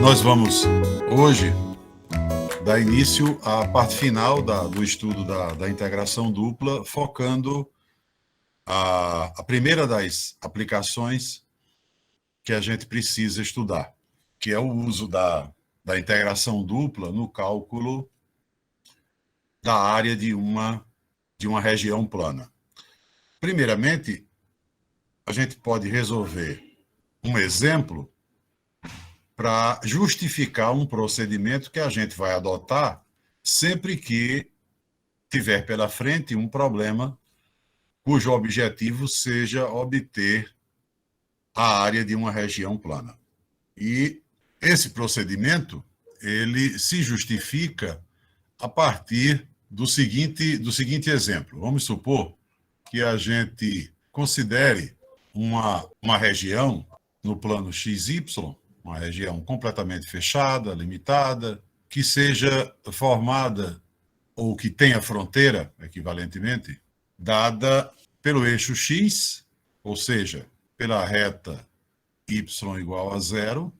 Nós vamos hoje dar início à parte final do estudo da integração dupla, focando a primeira das aplicações que a gente precisa estudar, que é o uso da integração dupla no cálculo da área de uma região plana. Primeiramente, a gente pode resolver um exemplo para justificar um procedimento que a gente vai adotar sempre que tiver pela frente um problema cujo objetivo seja obter a área de uma região plana. E esse procedimento, ele se justifica a partir do seguinte exemplo. Vamos supor que a gente considere uma região no plano XY, uma região completamente fechada, limitada, que seja formada ou que tenha fronteira, equivalentemente, dada pelo eixo X, ou seja, pela reta y igual a zero,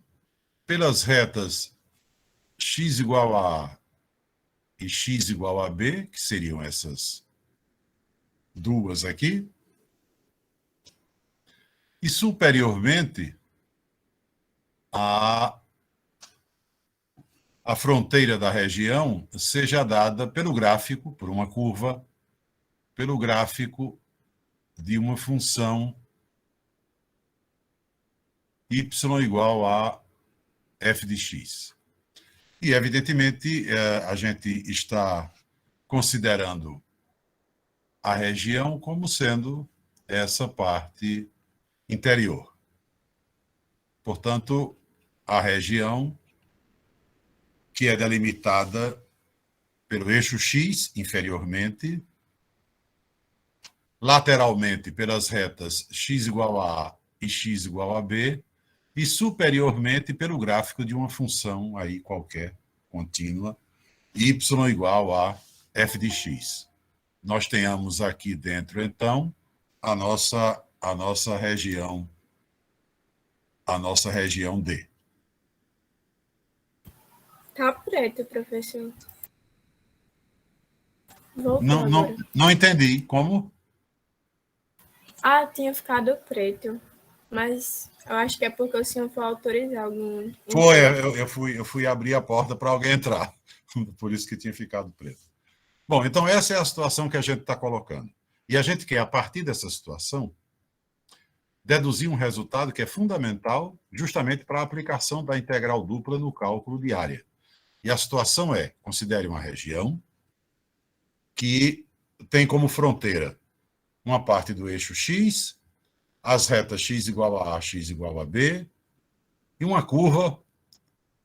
pelas retas x igual a A e x igual a B, que seriam essas duas aqui, e superiormente a fronteira da região seja dada pelo gráfico, por uma curva, pelo gráfico de uma função y igual a f de x. E, evidentemente, a gente está considerando a região como sendo essa parte interior. Portanto, a região que é delimitada pelo eixo X, inferiormente, lateralmente pelas retas x igual a A e x igual a B, e superiormente pelo gráfico de uma função aí qualquer, contínua, y igual a f de x. Nós tenhamos aqui dentro, então, a nossa região D. Tá preto, professor. Não entendi. Como? Tinha ficado preto. Mas eu acho que é porque o senhor foi autorizar algum... Foi, eu fui abrir a porta para alguém entrar. Por isso que tinha ficado preto. Bom, então essa é a situação que a gente está colocando. E a gente quer, a partir dessa situação, deduzir um resultado que é fundamental justamente para a aplicação da integral dupla no cálculo de área. E a situação é, considere uma região que tem como fronteira uma parte do eixo X, as retas x igual a A, x igual a B, e uma curva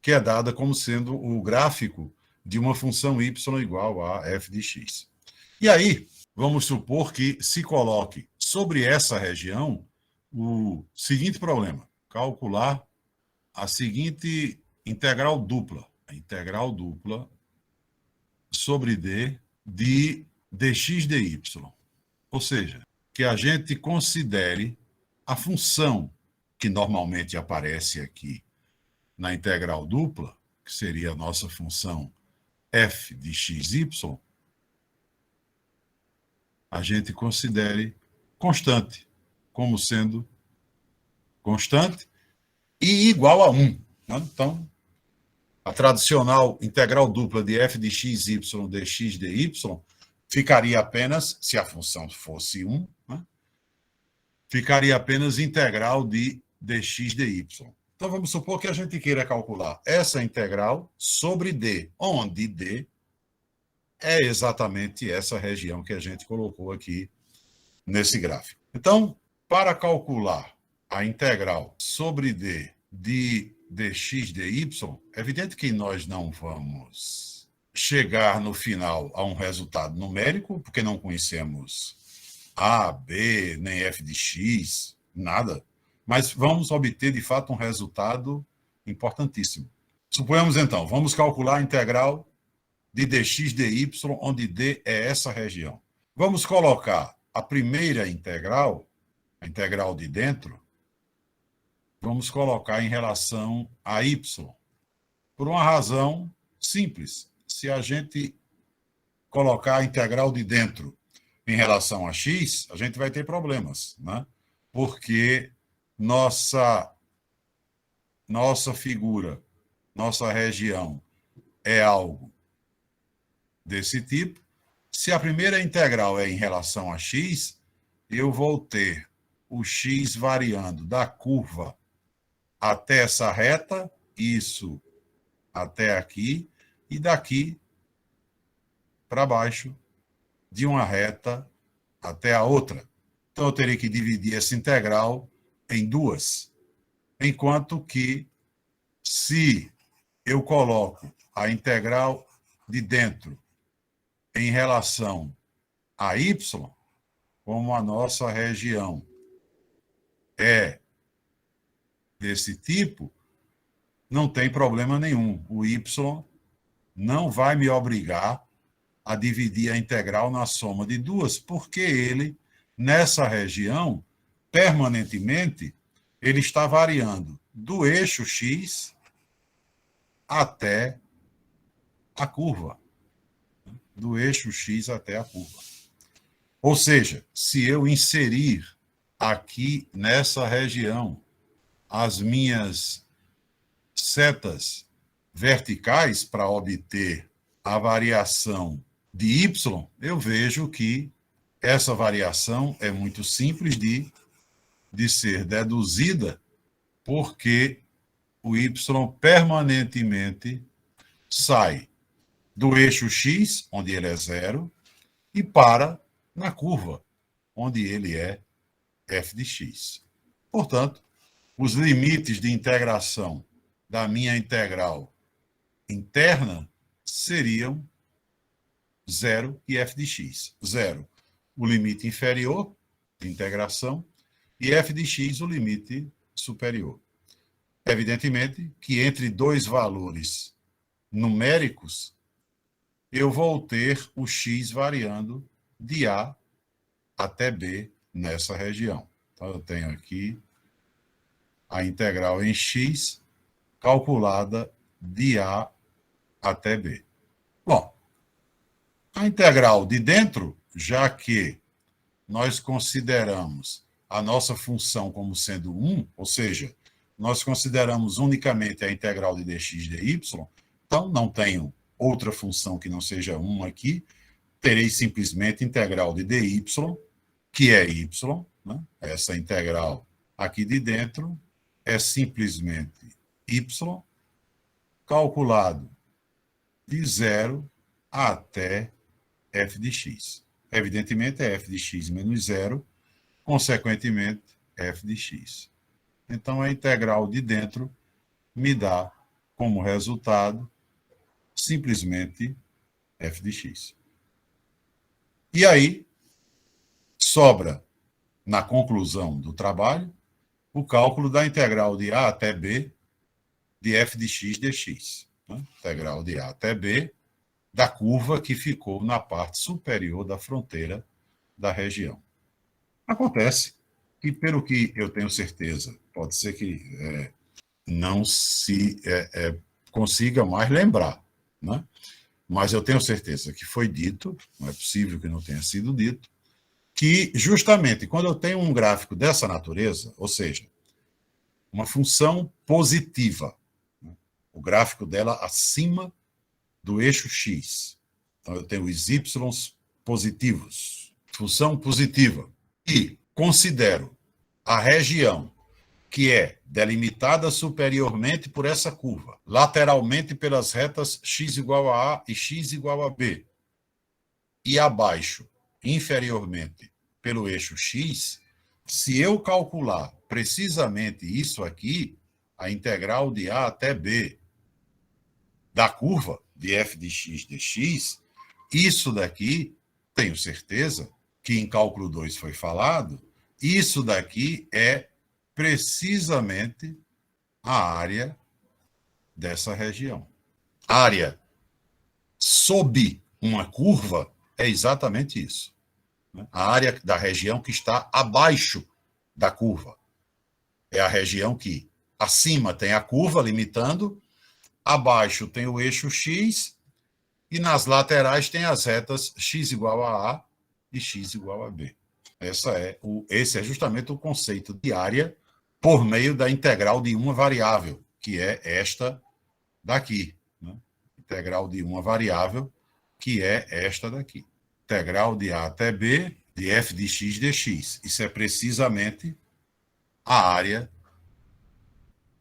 que é dada como sendo o gráfico de uma função y igual a f de x. E aí, vamos supor que se coloque sobre essa região o seguinte problema: calcular a seguinte integral dupla. A integral dupla sobre D de dx dy. Ou seja, que a gente considere a função que normalmente aparece aqui na integral dupla, que seria a nossa função f de xy, a gente considere constante, como sendo constante e igual a 1. Então, a tradicional integral dupla de f de xy dx dy ficaria apenas, se a função fosse 1, ficaria apenas integral de dx dy. Então, vamos supor que a gente queira calcular essa integral sobre D, onde D é exatamente essa região que a gente colocou aqui nesse gráfico. Então, para calcular a integral sobre D de dx dy, é evidente que nós não vamos chegar no final a um resultado numérico, porque não conhecemos A, B, nem f de x, nada. Mas vamos obter, de fato, um resultado importantíssimo. Suponhamos, então, vamos calcular a integral de dx dy, onde D é essa região. Vamos colocar a primeira integral, a integral de dentro, vamos colocar em relação a y. Por uma razão simples. Se a gente colocar a integral de dentro em relação a x, a gente vai ter problemas, né? Porque nossa figura, nossa região é algo desse tipo. Se a primeira integral é em relação a x, eu vou ter o x variando da curva até essa reta, isso até aqui, e daqui para baixo, de uma reta até a outra. Então, eu teria que dividir essa integral em duas. Enquanto que, se eu coloco a integral de dentro em relação a y, como a nossa região é desse tipo, não tem problema nenhum. O y não vai me obrigar a dividir a integral na soma de duas, porque ele, nessa região, permanentemente, ele está variando do eixo x até a curva. Do eixo x até a curva. Ou seja, se eu inserir aqui nessa região as minhas setas verticais para obter a variação de y, eu vejo que essa variação é muito simples de ser deduzida, porque o y permanentemente sai do eixo x, onde ele é zero, e para na curva, onde ele é f de x. Portanto, os limites de integração da minha integral interna seriam 0 e f de x. 0, o limite inferior de integração, e f de x, o limite superior. Evidentemente que entre dois valores numéricos, eu vou ter o x variando de A até B nessa região. Então, eu tenho aqui a integral em x calculada de A até B. Bom, a integral de dentro, já que nós consideramos a nossa função como sendo 1, ou seja, nós consideramos unicamente a integral de dx dy, então não tenho outra função que não seja 1 aqui, terei simplesmente integral de dy, que é y, né? Essa integral aqui de dentro é simplesmente y calculado de 0 até f de x. Evidentemente, é f de x menos 0, consequentemente, f de x. Então, a integral de dentro me dá como resultado simplesmente f de x. E aí, sobra, na conclusão do trabalho, o cálculo da integral de a até b de f de x dx. Né? Integral de a até b da curva que ficou na parte superior da fronteira da região. Acontece que, pelo que eu tenho certeza, pode ser que não se consiga mais lembrar, né? Mas eu tenho certeza que foi dito, não é possível que não tenha sido dito, que justamente quando eu tenho um gráfico dessa natureza, ou seja, uma função positiva, né? O gráfico dela acima do eixo x. Então, eu tenho os y positivos, função positiva, e considero a região que é delimitada superiormente por essa curva, lateralmente pelas retas x igual a A e x igual a B, e abaixo, inferiormente, pelo eixo x, se eu calcular precisamente isso aqui, a integral de A até B da curva de f de x dx, isso daqui, tenho certeza que em cálculo 2 foi falado, isso daqui é precisamente a área dessa região. A área sob uma curva é exatamente isso. A área da região que está abaixo da curva. É a região que acima tem a curva limitando Abaixo tem o eixo X e nas laterais tem as retas x igual a A e x igual a B. Esse é justamente o conceito de área por meio da integral de uma variável, que é esta daqui. Né? Integral de uma variável, que é esta daqui. Integral de A até B, de f de x dx. Isso é precisamente a área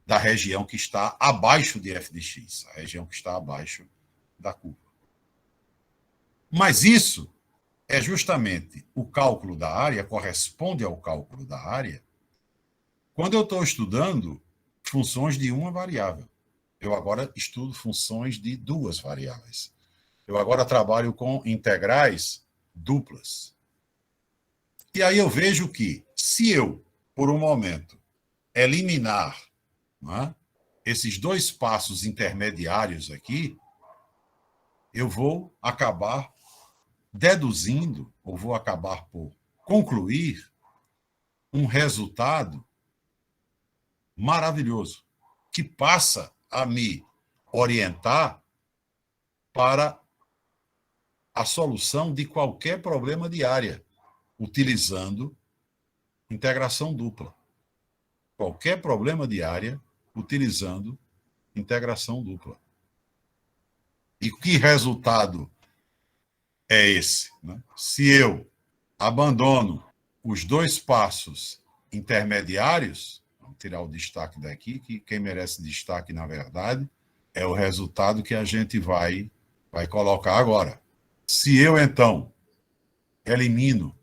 da região que está abaixo de f de x, a região que está abaixo da curva. Mas isso é justamente o cálculo da área, corresponde ao cálculo da área, quando eu estou estudando funções de uma variável. Eu agora estudo funções de duas variáveis. Eu agora trabalho com integrais duplas. E aí eu vejo que, se eu, por um momento, eliminar, né, esses dois passos intermediários aqui, eu vou acabar deduzindo, ou vou acabar por concluir, um resultado maravilhoso, que passa a me orientar para a solução de qualquer problema de área, utilizando integração dupla. Qualquer problema de área, utilizando integração dupla. E que resultado é esse? Né? Se eu abandono os dois passos intermediários, vamos tirar o destaque daqui, que quem merece destaque, na verdade, é o resultado que a gente vai colocar agora. Se eu, então, elimino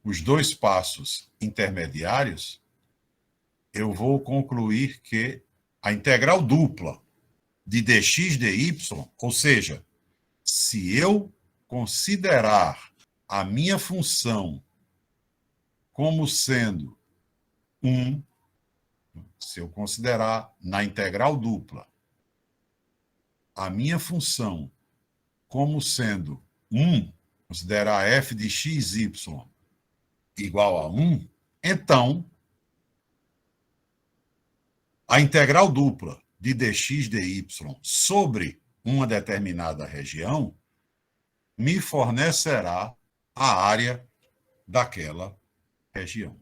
os dois passos intermediários, eu vou concluir que a integral dupla de dx dy, ou seja, se eu considerar a minha função como sendo se eu considerar na integral dupla a minha função como sendo considerar f de xy igual a 1, então a integral dupla de dx dy sobre uma determinada região me fornecerá a área daquela região.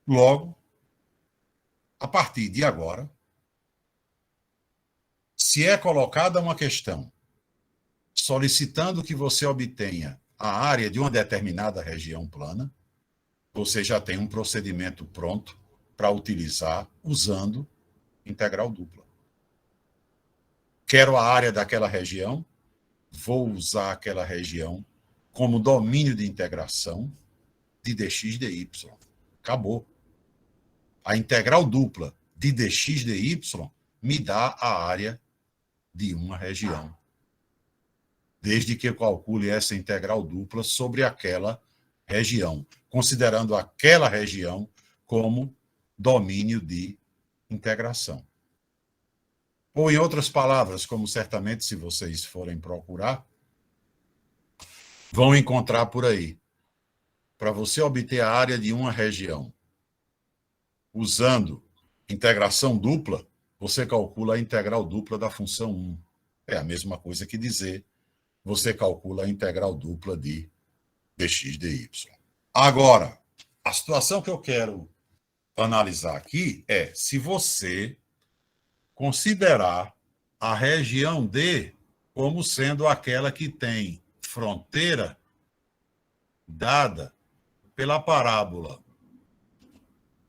Logo, a partir de agora, se é colocada uma questão solicitando que você obtenha a área de uma determinada região plana, você já tem um procedimento pronto para utilizar usando integral dupla. Quero a área daquela região, vou usar aquela região como domínio de integração de dx dy. Acabou. A integral dupla de dx dy me dá a área de uma região, desde que eu calcule essa integral dupla sobre aquela região, considerando aquela região como domínio de integração. Ou, em outras palavras, como certamente, se vocês forem procurar, vão encontrar por aí. Para você obter a área de uma região usando integração dupla, você calcula a integral dupla da função 1. É a mesma coisa que dizer você calcula a integral dupla de dx dy. Agora, a situação que eu quero analisar aqui é se você considerar a região D como sendo aquela que tem fronteira dada pela parábola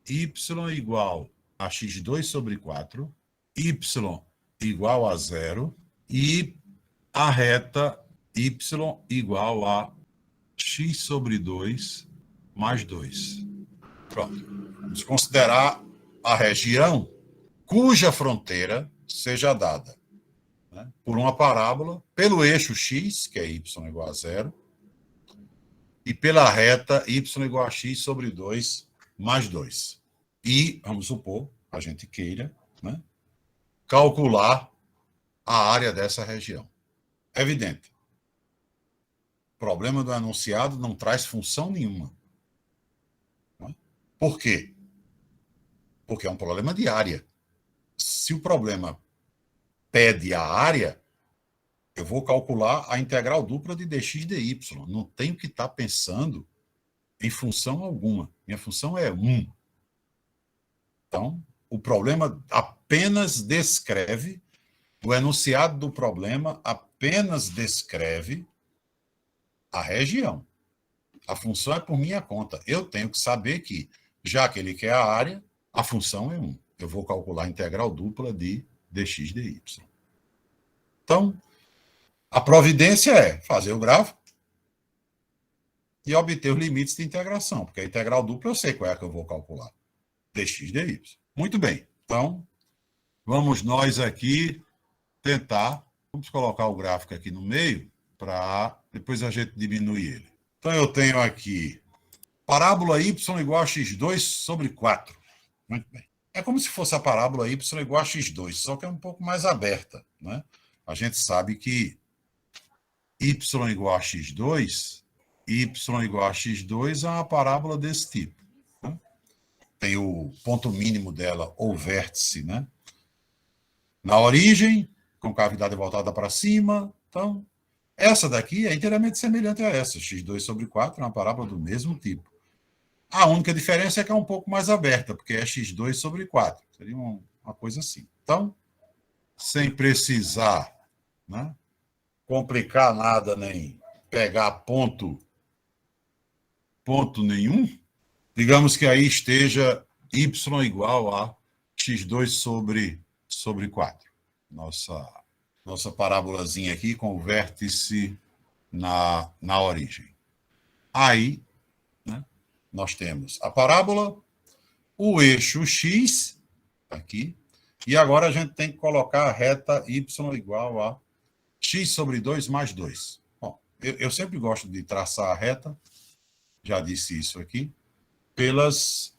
y igual a x2 sobre 4, y igual a 0 e a reta y igual a x sobre 2 mais 2. Pronto. Vamos considerar a região cuja fronteira seja dada, né, por uma parábola, pelo eixo x, que é y igual a 0, e pela reta y igual a x sobre 2 mais 2. E, vamos supor, a gente queira, né, calcular a área dessa região. É evidente. O problema do enunciado não traz função nenhuma. Por quê? Porque é um problema de área. se o problema pede a área, eu vou calcular a integral dupla de dx dy. Não tenho que estar pensando em função alguma. Minha função é 1. Então, o problema apenas descreve, o enunciado do problema apenas descreve a região. A função é por minha conta. Eu tenho que saber que, já que ele quer a área, a função é 1. Eu vou calcular a integral dupla de dx dy. Então, a providência é fazer o gráfico e obter os limites de integração, porque a integral dupla eu sei qual é a que eu vou calcular. Dx dy. Muito bem. Então, vamos nós aqui tentar. Vamos colocar o gráfico aqui no meio para depois a gente diminuir ele. Então, eu tenho aqui parábola y igual a x2 sobre 4. Muito bem. É como se fosse a parábola y igual a x2, só que é um pouco mais aberta, né? A gente sabe que y igual a x2, y igual a x2 é uma parábola desse tipo. Né? Tem o ponto mínimo dela, ou vértice, né? Na origem, com cavidade voltada para cima. Então, essa daqui é inteiramente semelhante a essa. x2 sobre 4 é uma parábola do mesmo tipo. A única diferença é que é um pouco mais aberta, porque é x2 sobre 4. Seria uma coisa assim. Então, sem precisar, né, complicar nada, nem pegar ponto nenhum, digamos que aí esteja y igual a x2 sobre 4. Nossa parábolazinha aqui com o vértice na origem. Aí, né, nós temos a parábola, o eixo x, aqui, e agora a gente tem que colocar a reta y igual a x sobre 2 mais 2. Bom, eu sempre gosto de traçar a reta, já disse isso aqui, pelas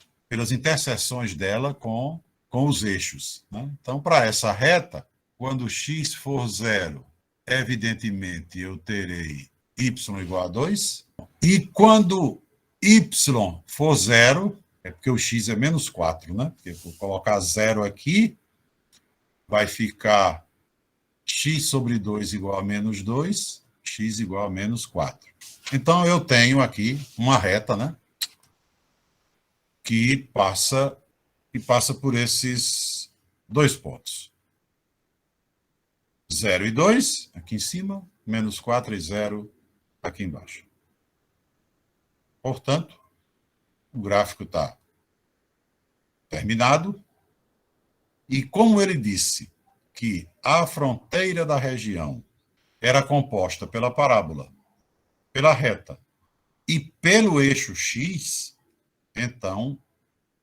interseções dela com os eixos. Né? Então, para essa reta, quando x for 0, evidentemente eu terei y igual a 2. E quando y for 0, é porque o x é menos 4, né? Porque vou colocar 0 aqui, vai ficar x sobre 2 igual a menos 2, x igual a menos 4. Então, eu tenho aqui uma reta, né? Que passa por esses dois pontos. 0 e 2, aqui em cima, menos 4 e 0 aqui embaixo. Portanto, o gráfico está terminado. E como ele disse que a fronteira da região era composta pela parábola, pela reta e pelo eixo x, então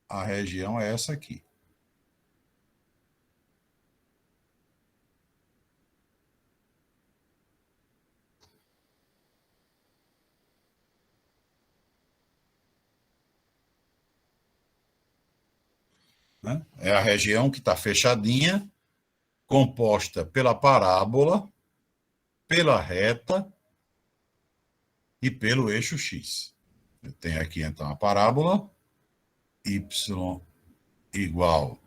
a região é essa aqui. Né? É a região que está fechadinha, composta pela parábola, pela reta e pelo eixo x. Eu tenho aqui, então, a parábola, y igual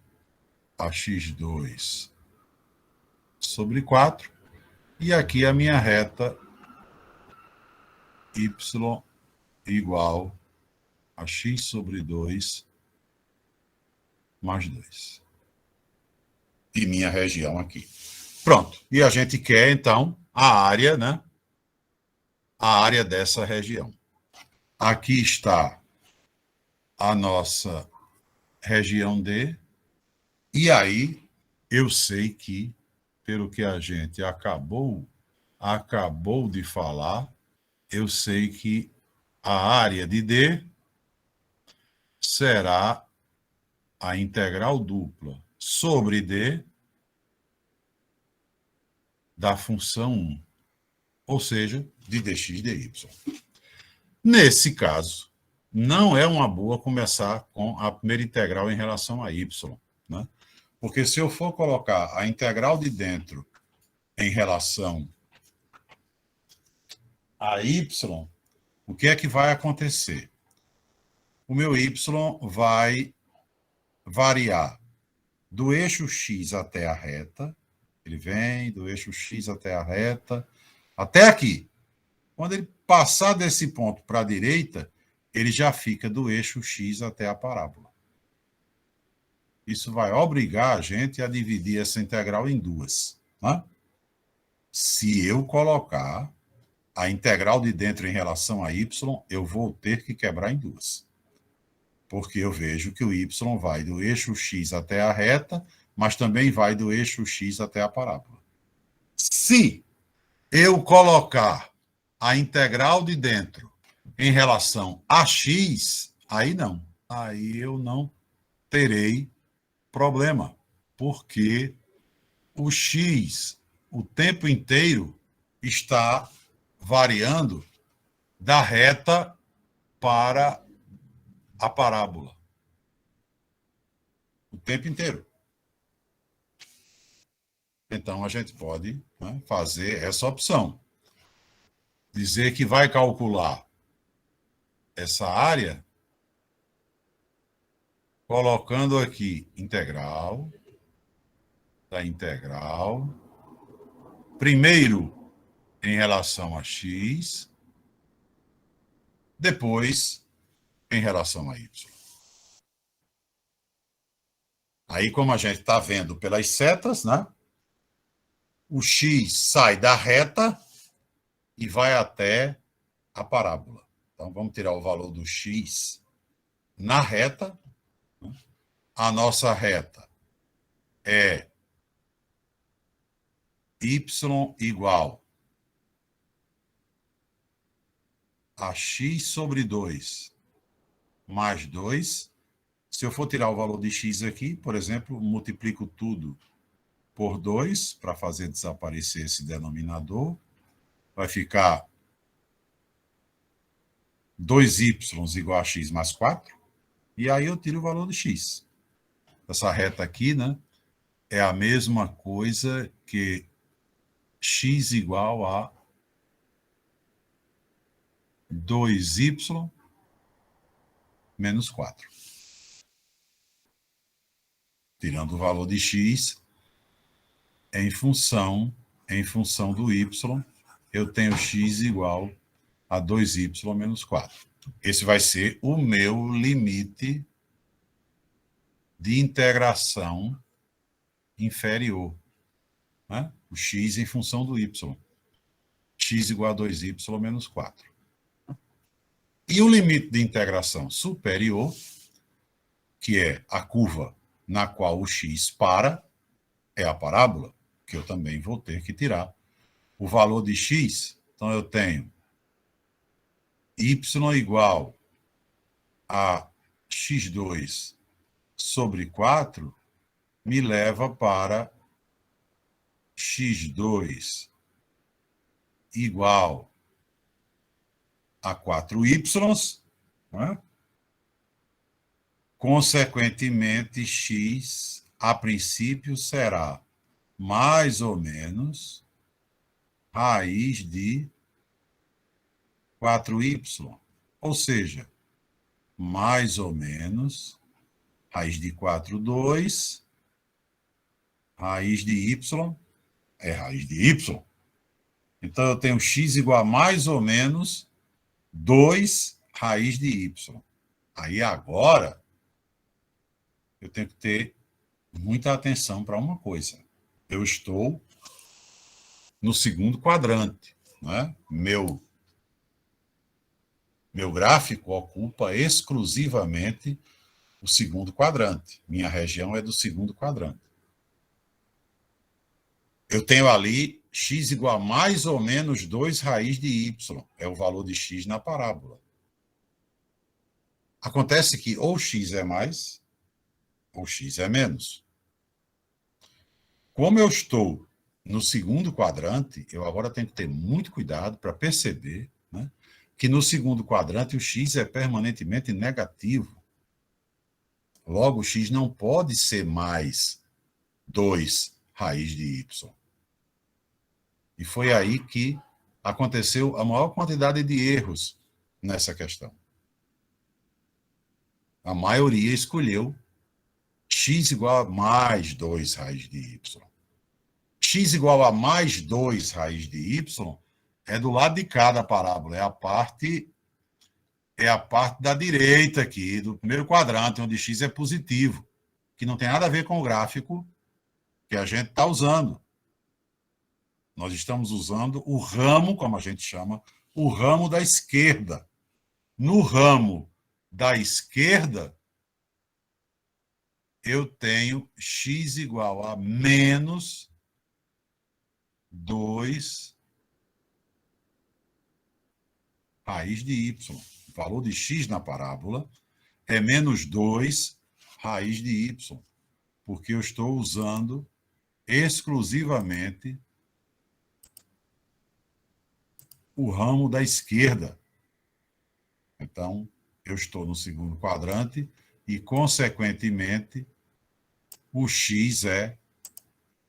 a x2 sobre 4, e aqui a minha reta, y igual a x sobre 2 mais 2. E minha região aqui. Pronto. E a gente quer, então, a área, né? A área dessa região. Aqui está a nossa região D. E aí, eu sei que, pelo que a gente acabou de falar, eu sei que a área de D será a integral dupla sobre D da função 1, ou seja, de dx dy. Nesse caso, não é uma boa começar com a primeira integral em relação a y, né? Porque se eu for colocar a integral de dentro em relação a y, o que é que vai acontecer? O meu y vai variar do eixo x até a reta, ele vem do eixo x até a reta, até aqui. Quando ele passar desse ponto para a direita, ele já fica do eixo x até a parábola. Isso vai obrigar a gente a dividir essa integral em duas. Né? Se eu colocar a integral de dentro em relação a y, eu vou ter que quebrar em duas. Porque eu vejo que o y vai do eixo x até a reta, mas também vai do eixo x até a parábola. Se eu colocar a integral de dentro em relação a x, aí não. Aí eu não terei problema, porque o x, o tempo inteiro, está variando da reta para a parábola. O tempo inteiro. Então, a gente pode, né, fazer essa opção. Dizer que vai calcular essa área colocando aqui integral da integral, primeiro em relação a x, depois em relação a y. Aí, como a gente está vendo pelas setas, né? O x sai da reta e vai até a parábola. Então, vamos tirar o valor do x na reta. A nossa reta é y igual a x sobre 2 mais 2. Se eu for tirar o valor de x aqui, por exemplo, multiplico tudo por 2 para fazer desaparecer esse denominador. Vai ficar 2y igual a x mais 4. E aí eu tiro o valor de x. Essa reta aqui, né, é a mesma coisa que x igual a 2y menos 4. Tirando o valor de x em função do y, eu tenho x igual a 2y menos 4. Esse vai ser o meu limite de integração inferior. Né? O x em função do y. X igual a 2y menos 4. E o limite de integração superior, que é a curva na qual o x para, é a parábola, que eu também vou ter que tirar. O valor de x, então eu tenho y igual a x2 sobre 4, me leva para x2 igual a 4y, né? Consequentemente, x, a princípio, será mais ou menos raiz de 4y, ou seja, mais ou menos raiz de 4, 2, raiz de y é raiz de y. Então, eu tenho x igual a mais ou menos 2 raiz de y. Aí, agora, eu tenho que ter muita atenção para uma coisa. Eu estou no segundo quadrante. Né? Meu gráfico ocupa exclusivamente o segundo quadrante. Minha região é do segundo quadrante. Eu tenho ali x igual a mais ou menos 2 raiz de y. É o valor de x na parábola. Acontece que ou x é mais, ou x é menos. Como eu estou no segundo quadrante, eu agora tenho que ter muito cuidado para perceber, né, que no segundo quadrante o x é permanentemente negativo. Logo, o x não pode ser mais 2 raiz de y. E foi aí que aconteceu a maior quantidade de erros nessa questão. A maioria escolheu x igual a mais 2 raiz de y. X igual a mais 2 raiz de y é do lado de cá da parábola, é a parte da direita aqui, do primeiro quadrante, onde x é positivo, que não tem nada a ver com o gráfico que a gente está usando. Nós estamos usando o ramo, como a gente chama, o ramo da esquerda. No ramo da esquerda, eu tenho x igual a menos 2 raiz de y. O valor de x na parábola é menos 2 raiz de y, porque eu estou usando exclusivamente o ramo da esquerda. Então, eu estou no segundo quadrante e, consequentemente, o x é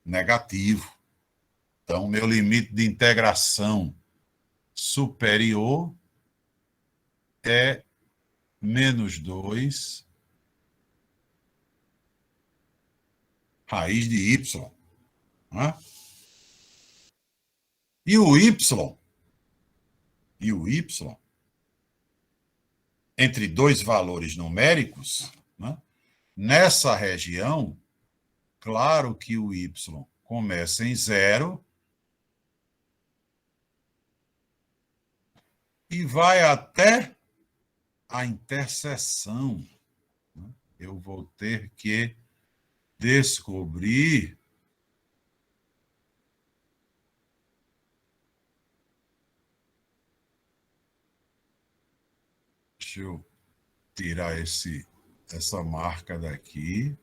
negativo. Então, meu limite de integração superior é menos 2 raiz de y. Né? E o y, entre dois valores numéricos, né? Nessa região, claro que o y começa em 0 e vai até a interseção. Eu vou ter que descobrir deixa eu tirar essa marca daqui.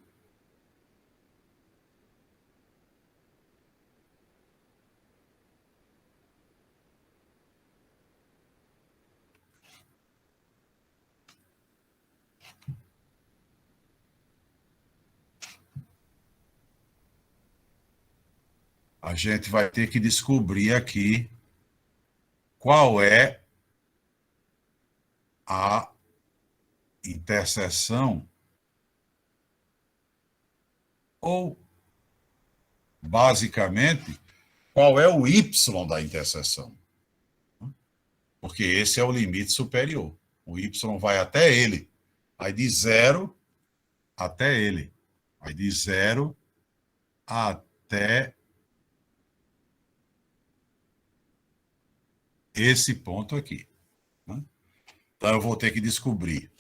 A gente vai ter que descobrir aqui qual é a interseção ou, basicamente, qual é o y da interseção. Porque esse é o limite superior. O y vai até ele. Vai de 0 até ele. Vai de 0 até esse ponto aqui. Então, eu vou ter que descobrir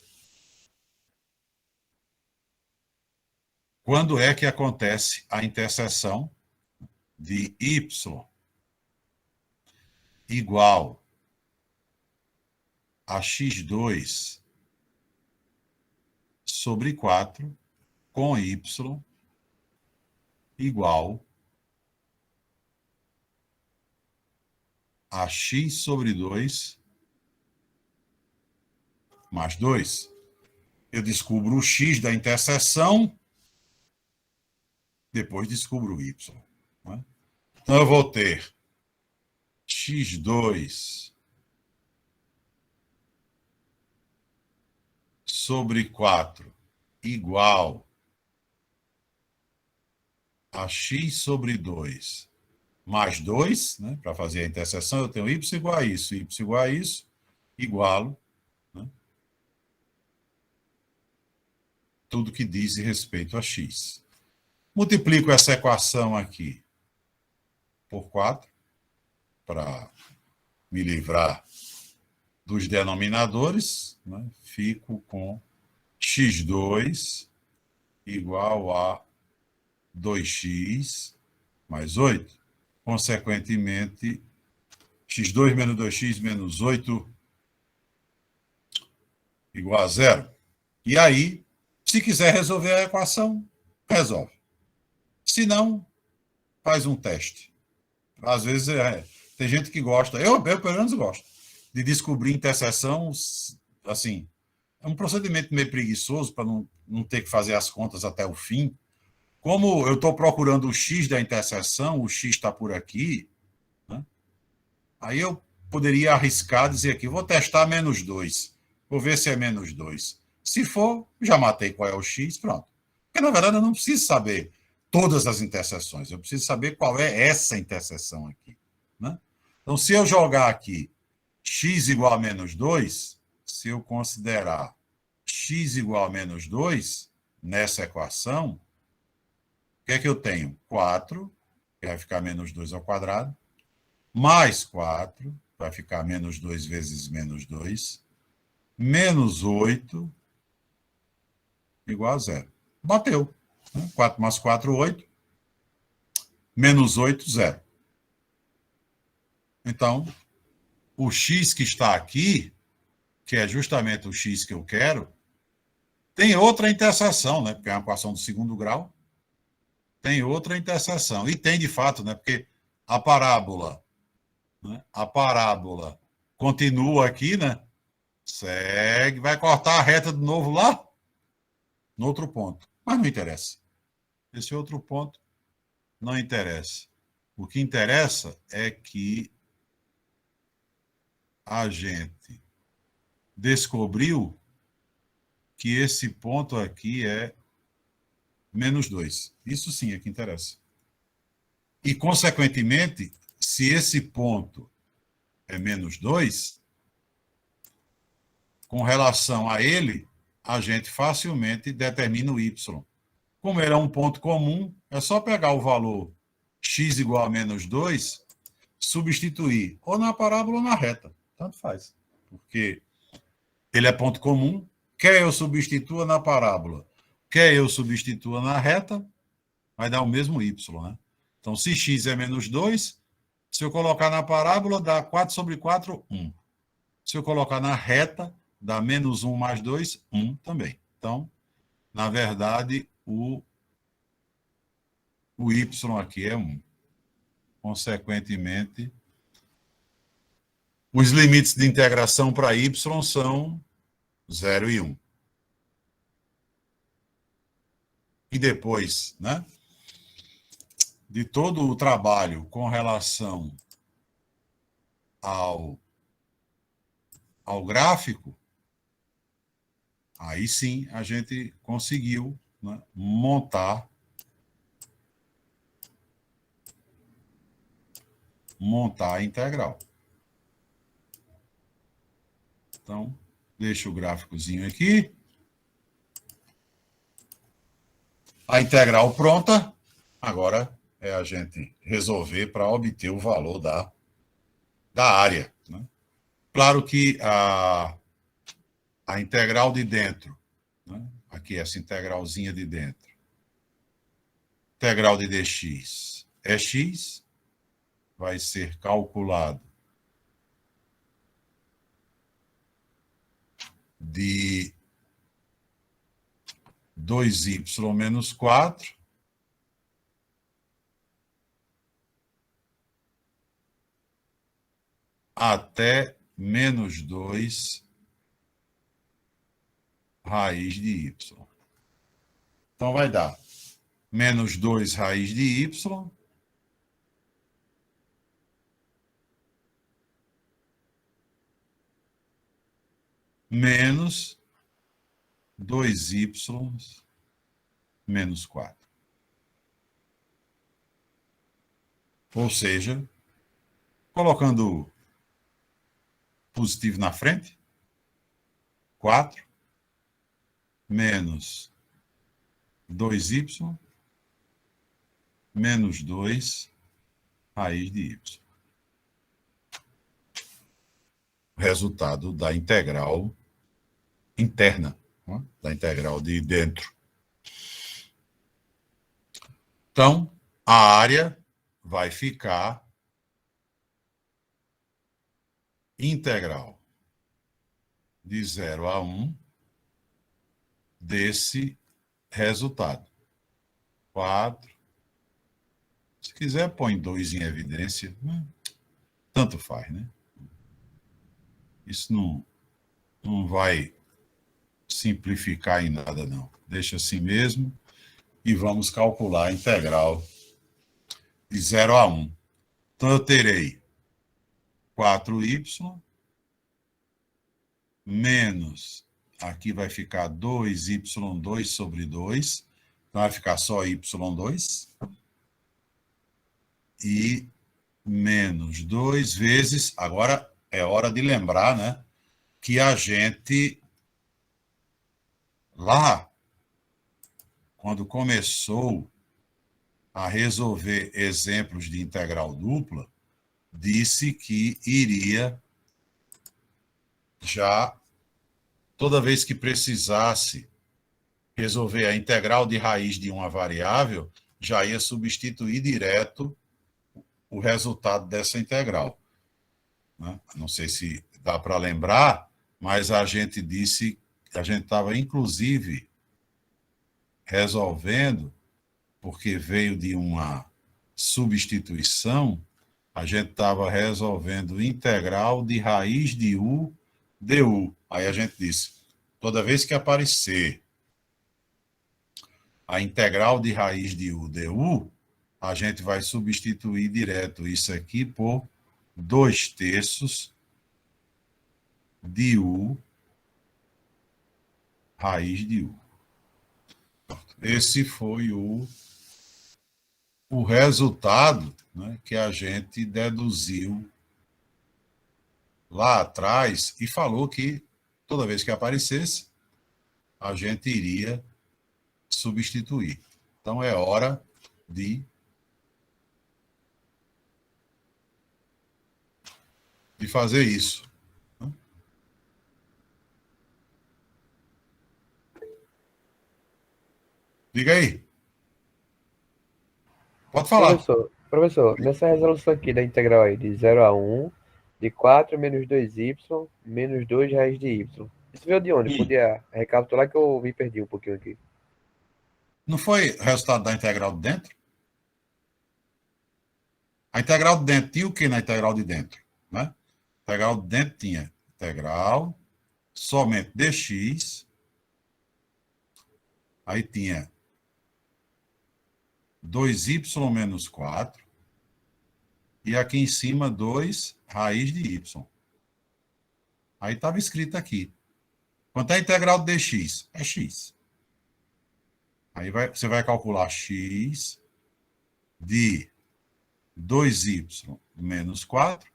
quando é que acontece a interseção de y igual a x2 sobre 4 com y igual a x sobre 2 mais 2. Eu descubro o x da interseção, depois descubro o y. Né? Então, eu vou ter x2 sobre 4 igual a x sobre 2 mais 2, né? Para fazer a interseção, eu tenho y igual a isso, igualo, né? Tudo que diz respeito a x. Multiplico essa equação aqui por 4, para me livrar dos denominadores, né? Fico com x2 igual a 2x mais 8. Consequentemente, x2 menos 2x menos 8 igual a 0. E aí, se quiser resolver a equação, resolve. Se não, faz um teste. Às vezes, tem gente que gosta, eu pelo menos gosto, de descobrir interseção, assim, é um procedimento meio preguiçoso para não ter que fazer as contas até o fim. Como eu estou procurando o x da interseção, o x está por aqui, né? Aí eu poderia arriscar, dizer aqui, vou testar menos 2, vou ver se é menos 2. Se for, já matei qual é o x, pronto. Porque, na verdade, eu não preciso saber todas as interseções, eu preciso saber qual é essa interseção aqui. Né? Então, se eu jogar aqui x igual a menos 2, se eu considerar x igual a menos 2 nessa equação, o que é que eu tenho? 4, que vai ficar menos 2 ao quadrado, mais 4, vai ficar menos 2 vezes menos 2, menos 8, igual a zero. Bateu. 4 mais 4, 8. Menos 8, zero. Então, o x que está aqui, que é justamente o x que eu quero, tem outra interseção, né? Porque é uma equação do segundo grau. Tem outra interseção. E tem, de fato, né? Porque a parábola, né? A parábola continua aqui, né? Segue, vai cortar a reta de novo lá, no outro ponto. Mas não interessa. Esse outro ponto não interessa. O que interessa é que a gente descobriu que esse ponto aqui é menos 2. Isso sim é que interessa. E, consequentemente, se esse ponto é menos 2, com relação a ele, a gente facilmente determina o y. Como ele é um ponto comum, é só pegar o valor x igual a menos 2, substituir ou na parábola ou na reta. Tanto faz. Porque ele é ponto comum, quer eu substitua na parábola, quer eu substitua na reta, vai dar o mesmo y, né? Então, se x é menos 2, se eu colocar na parábola, dá 4 sobre 4, 1. Se eu colocar na reta, dá menos 1 mais 2, 1 também. Então, na verdade, o y aqui é 1. Consequentemente, os limites de integração para y são 0 e 1. E depois, né, de todo o trabalho com relação ao gráfico, aí sim a gente conseguiu, né, montar a integral. Então, deixa o gráficozinho aqui. A integral pronta. Agora é a gente resolver para obter o valor da área. Né? Claro que a integral de dentro, né? Aqui essa integralzinha de dentro, integral de dx é x, vai ser calculado de 2y menos 4 até menos 2 raiz de y. Então, vai dar menos 2 raiz de y menos 2y menos 4. Ou seja, colocando positivo na frente, 4 menos 2y menos 2 raiz de y. Resultado da integral interna, né? Da integral de dentro. Então, a área vai ficar integral de 0 a 1 desse resultado. 4. Se quiser, põe 2 em evidência. Tanto faz, né? Isso não vai simplificar em nada, não. Deixa assim mesmo e vamos calcular a integral de 0 a 1. Então, eu terei 4y menos, aqui vai ficar 2y2 sobre 2. Então, vai ficar só y2 e menos 2 vezes... Agora é hora de lembrar, né, que a gente, lá, quando começou a resolver exemplos de integral dupla, disse que iria já, toda vez que precisasse resolver a integral de raiz de uma variável, já ia substituir direto o resultado dessa integral. Né? Não sei se dá para lembrar, mas a gente disse que a gente estava, inclusive, resolvendo, porque veio de uma substituição, a gente estava resolvendo integral de raiz de u du. Aí a gente disse, toda vez que aparecer a integral de raiz de u du, a gente vai substituir direto isso aqui por 2/3 de u raiz de u. Esse foi o resultado, né, que a gente deduziu lá atrás e falou que toda vez que aparecesse, a gente iria substituir. Então, é hora de fazer isso. Diga aí. Pode falar. Professor, nessa resolução aqui da integral aí, de 0 a 1, de 4 menos 2y, menos 2 raiz de y. Isso veio de onde? Podia recapitular que eu me perdi um pouquinho aqui. Não foi o resultado da integral de dentro? A integral de dentro tinha o que na integral de dentro? Né? A integral de dentro tinha integral somente dx, aí tinha 2y menos 4, e aqui em cima 2 raiz de y. Aí estava escrito aqui. Quanto é a integral de dx? É x. Aí você vai calcular x de 2y menos 4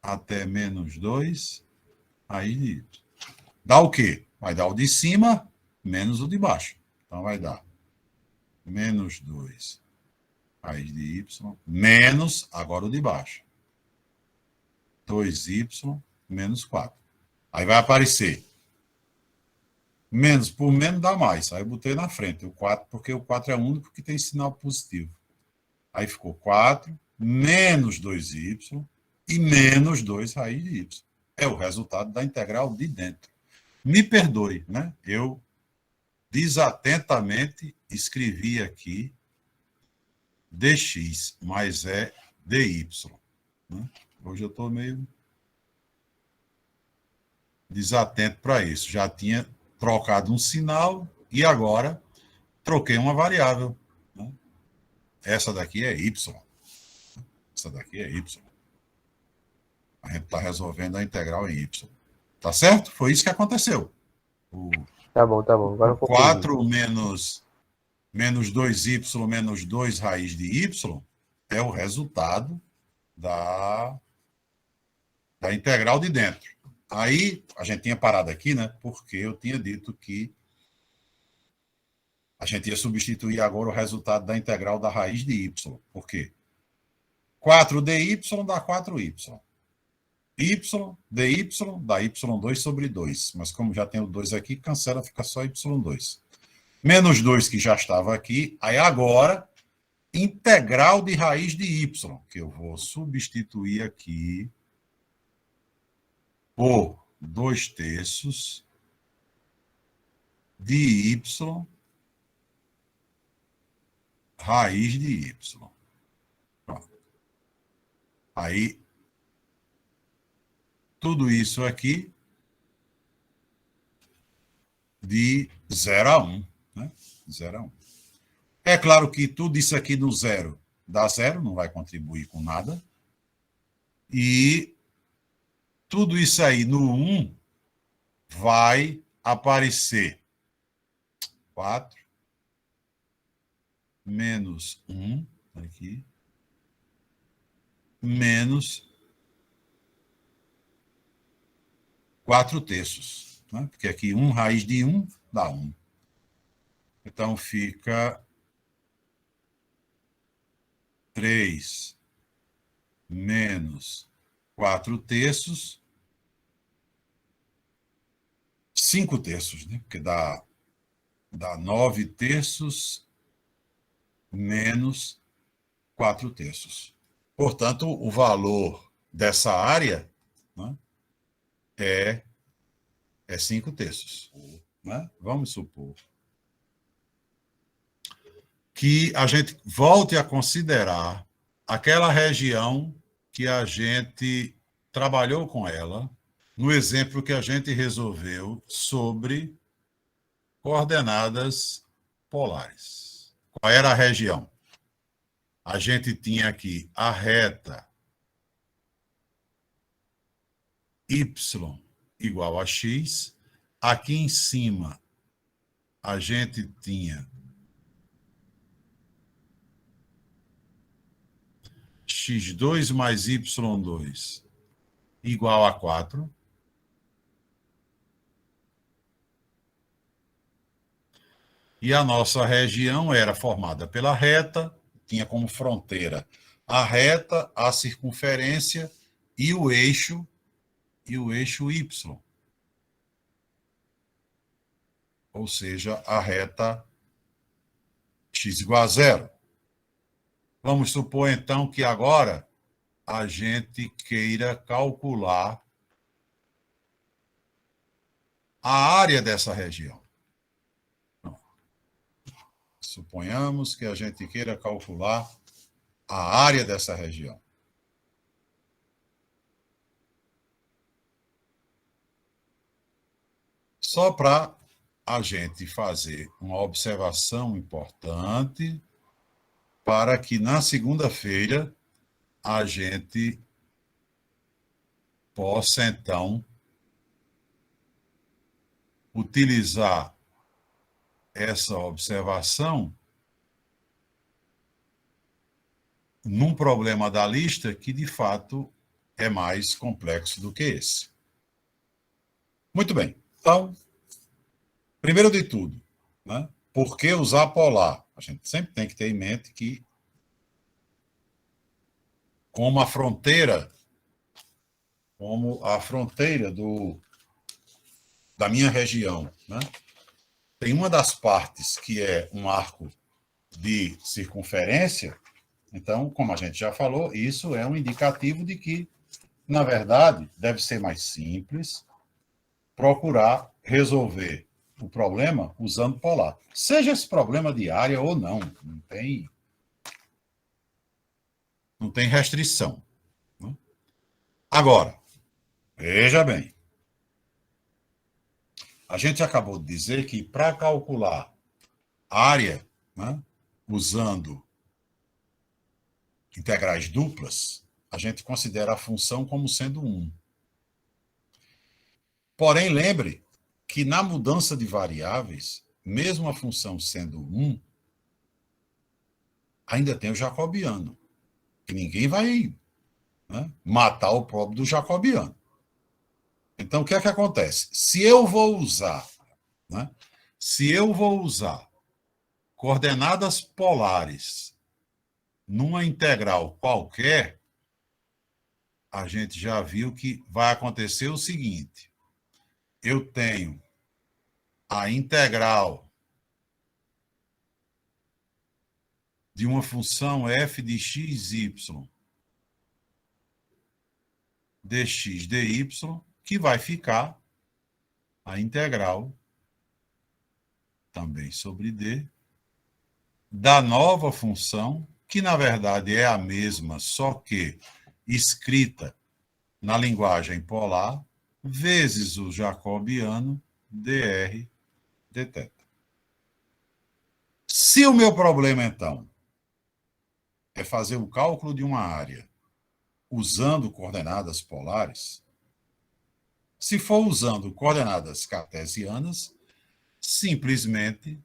até menos 2 raiz de y. Dá o quê? Vai dar o de cima menos o de baixo. Então, vai dar menos 2 raiz de y menos, agora o de baixo, 2y menos 4. Aí vai aparecer menos por menos dá mais. Aí eu botei na frente o 4, porque o 4 é o único que tem sinal positivo. Aí ficou 4 menos 2y e menos 2 raiz de y. É o resultado da integral de dentro. Me perdoe, né? Eu desatentamente escrevi aqui dx, mas é dy. Né? Hoje eu estou meio desatento para isso. Já tinha trocado um sinal e agora troquei uma variável. Né? Essa daqui é y. Essa daqui é y. A gente está resolvendo a integral em y. Tá certo? Foi isso que aconteceu. Tá bom. Agora eu 4 menos 2y menos 2 raiz de y é o resultado da integral de dentro. Aí, a gente tinha parado aqui, né? Porque eu tinha dito que a gente ia substituir agora o resultado da integral da raiz de y. Por quê? 4dy dá 4y. Y dy dá y2 sobre 2. Mas como já tem o 2 aqui, cancela, fica só y2. Menos 2 que já estava aqui. Aí agora, integral de raiz de y, que eu vou substituir aqui por 2/3 de y raiz de y. Pronto. Aí, tudo isso aqui de 0 a 1. Né? 0 a 1. É claro que tudo isso aqui no zero dá zero, não vai contribuir com nada. E tudo isso aí no 1 vai aparecer 4 menos 1, aqui, menos 4/3, né? Porque aqui 1 raiz de 1 dá 1. Então, fica 3 menos 4/3, 5/3, né? Porque dá 9/3 menos 4/3. Portanto, o valor dessa área, né, é 5/3. Né? Vamos supor que a gente volte a considerar aquela região que a gente trabalhou com ela no exemplo que a gente resolveu sobre coordenadas polares. Qual era a região? A gente tinha aqui a reta y igual a x. Aqui em cima, a gente tinha x2 mais y2 igual a 4. E a nossa região era formada pela reta, tinha como fronteira a reta, a circunferência e o eixo y. Ou seja, a reta x igual a 0. Vamos supor, então, que agora a gente queira calcular a área dessa região. Suponhamos que a gente queira calcular a área dessa região. Só para a gente fazer uma observação importante para que na segunda-feira a gente possa, então, utilizar essa observação num problema da lista que, de fato, é mais complexo do que esse. Muito bem. Então, primeiro de tudo, né, por que usar polar? A gente sempre tem que ter em mente que, como a fronteira da minha região, né, tem uma das partes que é um arco de circunferência, então, como a gente já falou, isso é um indicativo de que, na verdade, deve ser mais simples procurar resolver o problema usando polar. Seja esse problema de área ou não, não tem restrição. Né? Agora, veja bem, a gente acabou de dizer que para calcular área, né, usando integrais duplas, a gente considera a função como sendo 1. Porém, lembre que na mudança de variáveis, mesmo a função sendo 1, ainda tem o jacobiano, que ninguém vai, né, matar o próprio do jacobiano. Então, o que é que acontece? Se eu vou usar coordenadas polares numa integral qualquer, a gente já viu que vai acontecer o seguinte: eu tenho a integral de uma função f de x, y, dx, dy, que vai ficar a integral, também sobre d, da nova função, que na verdade é a mesma, só que escrita na linguagem polar, vezes o jacobiano dr dθ. Se o meu problema, então, é fazer o cálculo de uma área usando coordenadas polares, se for usando coordenadas cartesianas, simplesmente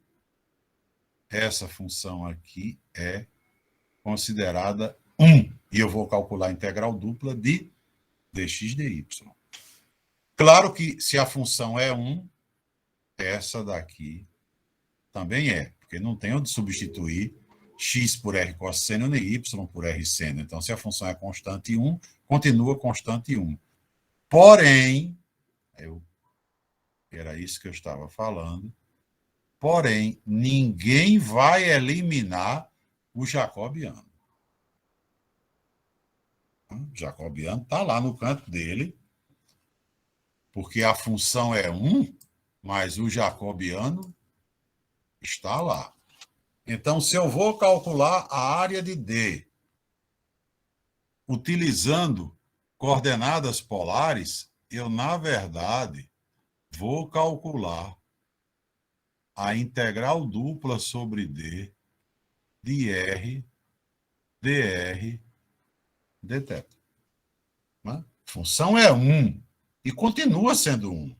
essa função aqui é considerada 1. E eu vou calcular a integral dupla de dx dy. Claro que se a função é 1, essa daqui também é, porque não tem onde substituir x por r cosseno nem y por r seno. Então, se a função é constante 1, continua constante 1. Porém, era isso que eu estava falando, porém, ninguém vai eliminar o jacobiano. O jacobiano está lá no canto dele, porque a função é 1, mas o jacobiano está lá. Então, se eu vou calcular a área de D utilizando coordenadas polares, eu, na verdade, vou calcular a integral dupla sobre D de R, dr, dθ. A função é 1 e continua sendo 1.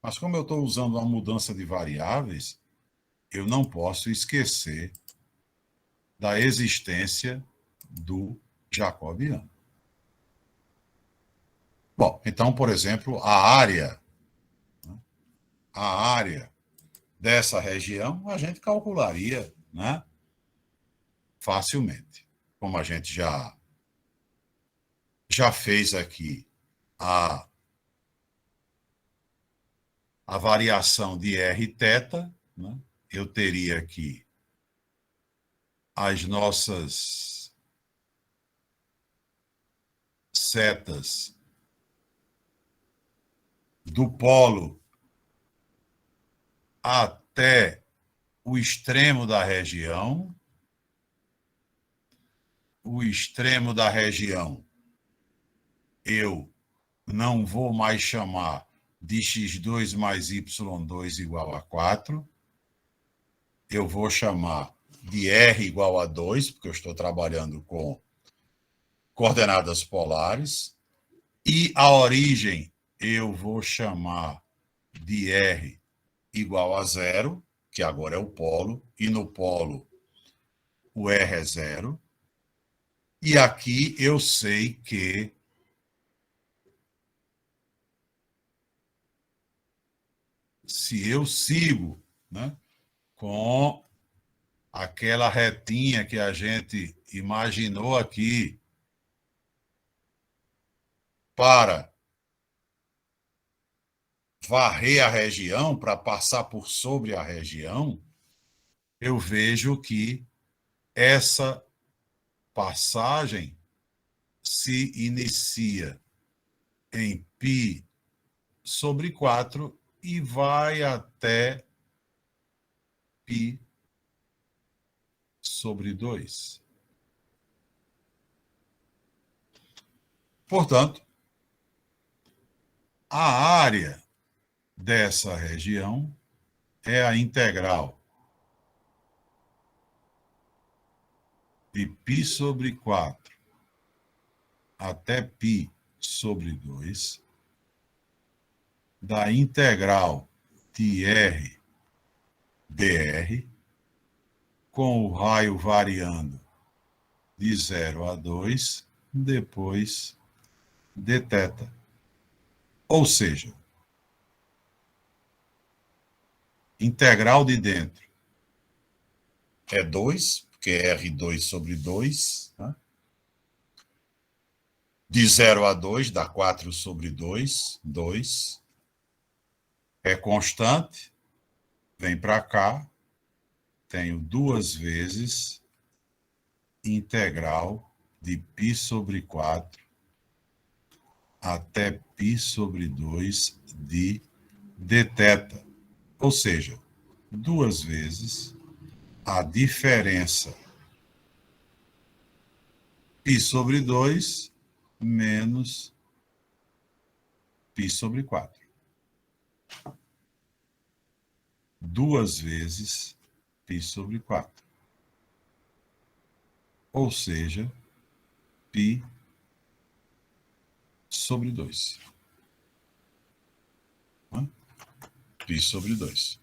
Mas como eu estou usando uma mudança de variáveis, eu não posso esquecer da existência do jacobiano. Bom, então, por exemplo, a área dessa região a gente calcularia, né, facilmente. Como a gente já fez aqui a variação de rθ, né, eu teria aqui as nossas setas do polo até o extremo da região. O extremo da região eu não vou mais chamar de x2 mais y2 igual a 4. Eu vou chamar de r igual a 2, porque eu estou trabalhando com coordenadas polares. E a origem eu vou chamar de r igual a 0, que agora é o polo, e no polo o r é 0. E aqui eu sei que se eu sigo, né, com aquela retinha que a gente imaginou aqui para varrer a região, para passar por sobre a região, eu vejo que essa passagem se inicia em π sobre 4 e vai até π sobre 2. Portanto, a área dessa região é a integral de π sobre 4 até π sobre 2 da integral de r dr, com o raio variando de 0 a 2, depois dθ. Ou seja, integral de dentro é 2, porque é R2 sobre 2, né? De 0 a 2 dá 4 sobre 2, 2. É constante, vem para cá, tenho 2 vezes integral de π sobre 4 até π sobre 2 de dθ. Ou seja, 2 vezes a diferença π sobre 2 menos π sobre 4. 2 vezes π sobre 4. Ou seja, π sobre 2. Π sobre 2.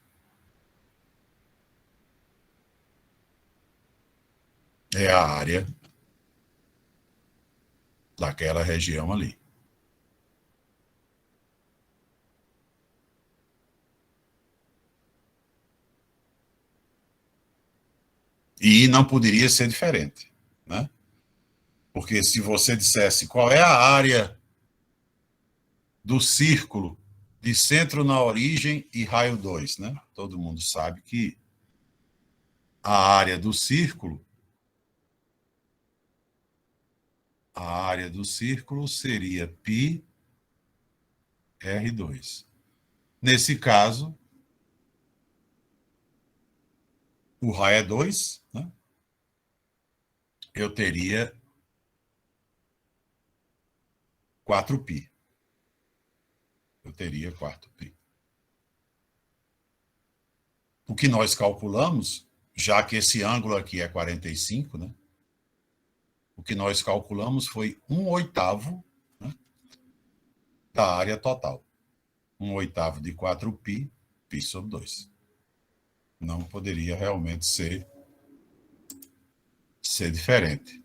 é a área daquela região ali. E não poderia ser diferente, né? Porque se você dissesse qual é a área do círculo de centro na origem e raio 2, né? Todo mundo sabe que a área do círculo seria π R2. Nesse caso, o raio é 2, né? Eu teria 4π. Eu teria 4π. O que nós calculamos, já que esse ângulo aqui é 45, né? O que nós calculamos foi 1/8, né, da área total. 1/8 de 4π, π sobre 2. Não poderia realmente ser diferente.